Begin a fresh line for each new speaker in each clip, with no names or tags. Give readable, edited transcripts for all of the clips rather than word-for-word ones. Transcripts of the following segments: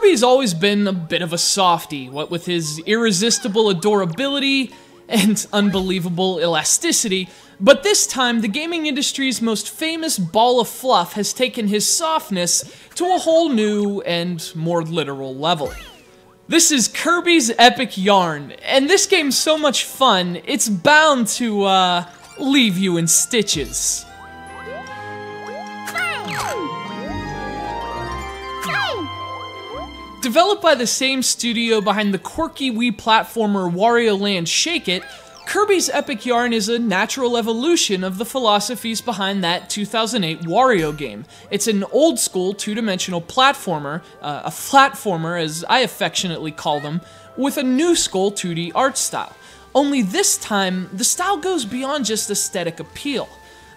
Kirby's always been a bit of a softie, what with his irresistible adorability and unbelievable elasticity, but this time the gaming industry's most famous ball of fluff has taken his softness to a whole new and more literal level. This is Kirby's Epic Yarn, and this game's so much fun, it's bound to, leave you in stitches. Developed by the same studio behind the quirky Wii platformer Wario Land Shake It, Kirby's Epic Yarn is a natural evolution of the philosophies behind that 2008 Wario game. It's an old-school two-dimensional platformer, a flatformer as I affectionately call them, with a new-school 2D art style. Only this time, the style goes beyond just aesthetic appeal.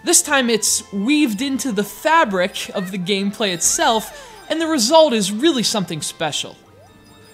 This time it's weaved into the fabric of the gameplay itself, and the result is really something special.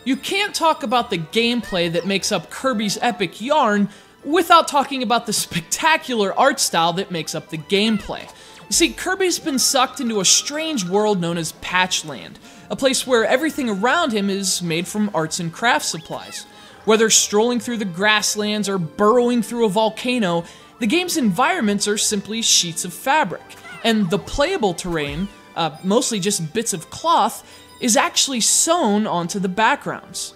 You can't talk about the gameplay that makes up Kirby's Epic Yarn without talking about the spectacular art style that makes up the gameplay. You see, Kirby's been sucked into a strange world known as Patchland, a place where everything around him is made from arts and crafts supplies. Whether strolling through the grasslands or burrowing through a volcano, the game's environments are simply sheets of fabric, and the playable terrain, mostly just bits of cloth, is actually sewn onto the backgrounds.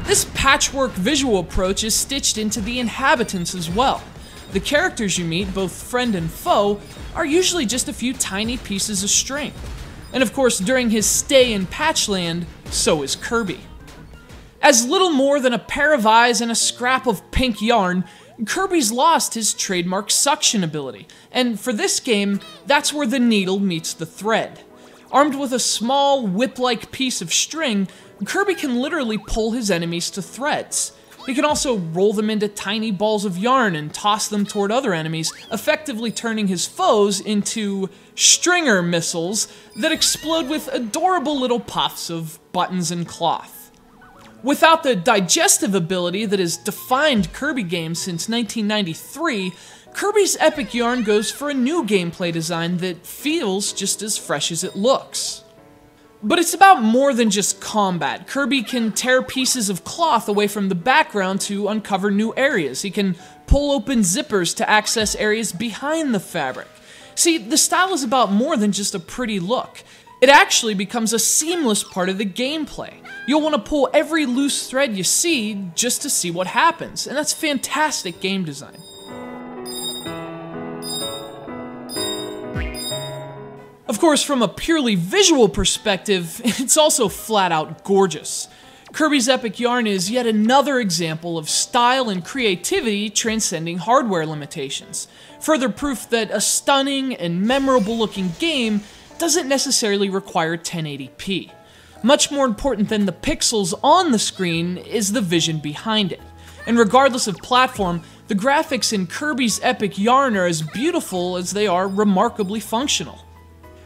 This patchwork visual approach is stitched into the inhabitants as well. The characters you meet, both friend and foe, are usually just a few tiny pieces of string. And of course, during his stay in Patchland, so is Kirby. As little more than a pair of eyes and a scrap of pink yarn, Kirby's lost his trademark suction ability, and for this game, that's where the needle meets the thread. Armed with a small, whip-like piece of string, Kirby can literally pull his enemies to threads. He can also roll them into tiny balls of yarn and toss them toward other enemies, effectively turning his foes into stringer missiles that explode with adorable little puffs of buttons and cloth. Without the digestive ability that has defined Kirby games since 1993, Kirby's Epic Yarn goes for a new gameplay design that feels just as fresh as it looks. But it's about more than just combat. Kirby can tear pieces of cloth away from the background to uncover new areas. He can pull open zippers to access areas behind the fabric. See, the style is about more than just a pretty look. It actually becomes a seamless part of the gameplay. You'll want to pull every loose thread you see just to see what happens, and that's fantastic game design. Of course, from a purely visual perspective, it's also flat out gorgeous. Kirby's Epic Yarn is yet another example of style and creativity transcending hardware limitations. Further proof that a stunning and memorable looking game doesn't necessarily require 1080p. Much more important than the pixels on the screen is the vision behind it. And regardless of platform, the graphics in Kirby's Epic Yarn are as beautiful as they are remarkably functional.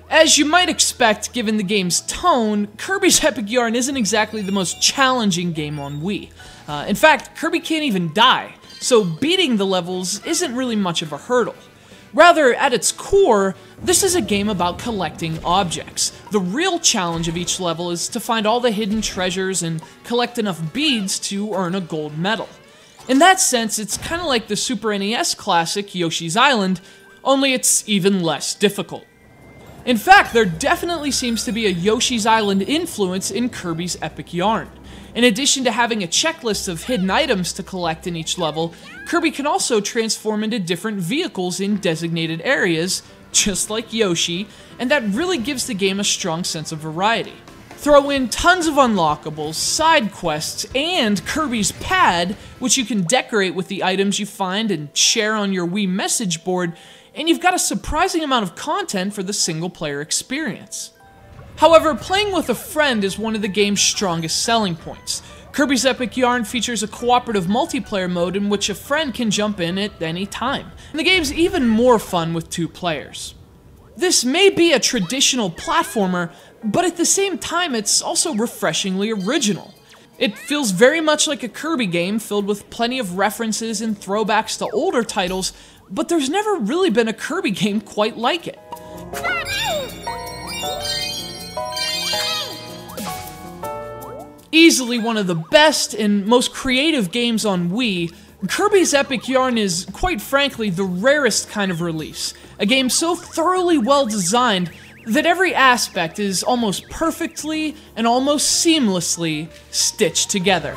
As you might expect given the game's tone, Kirby's Epic Yarn isn't exactly the most challenging game on Wii. In fact, Kirby can't even die, so beating the levels isn't really much of a hurdle. Rather, at its core, this is a game about collecting objects. The real challenge of each level is to find all the hidden treasures and collect enough beads to earn a gold medal. In that sense, it's kinda like the Super NES classic Yoshi's Island, only it's even less difficult. In fact, there definitely seems to be a Yoshi's Island influence in Kirby's Epic Yarn. In addition to having a checklist of hidden items to collect in each level, Kirby can also transform into different vehicles in designated areas, just like Yoshi, and that really gives the game a strong sense of variety. Throw in tons of unlockables, side quests, and Kirby's Pad, which you can decorate with the items you find and share on your Wii message board, and you've got a surprising amount of content for the single-player experience. However, playing with a friend is one of the game's strongest selling points. Kirby's Epic Yarn features a cooperative multiplayer mode in which a friend can jump in at any time, and the game's even more fun with 2 players. This may be a traditional platformer, but at the same time it's also refreshingly original. It feels very much like a Kirby game, filled with plenty of references and throwbacks to older titles, but there's never really been a Kirby game quite like it. Easily one of the best and most creative games on Wii, Kirby's Epic Yarn is, quite frankly, the rarest kind of release. A game so thoroughly well designed that every aspect is almost perfectly and almost seamlessly stitched together.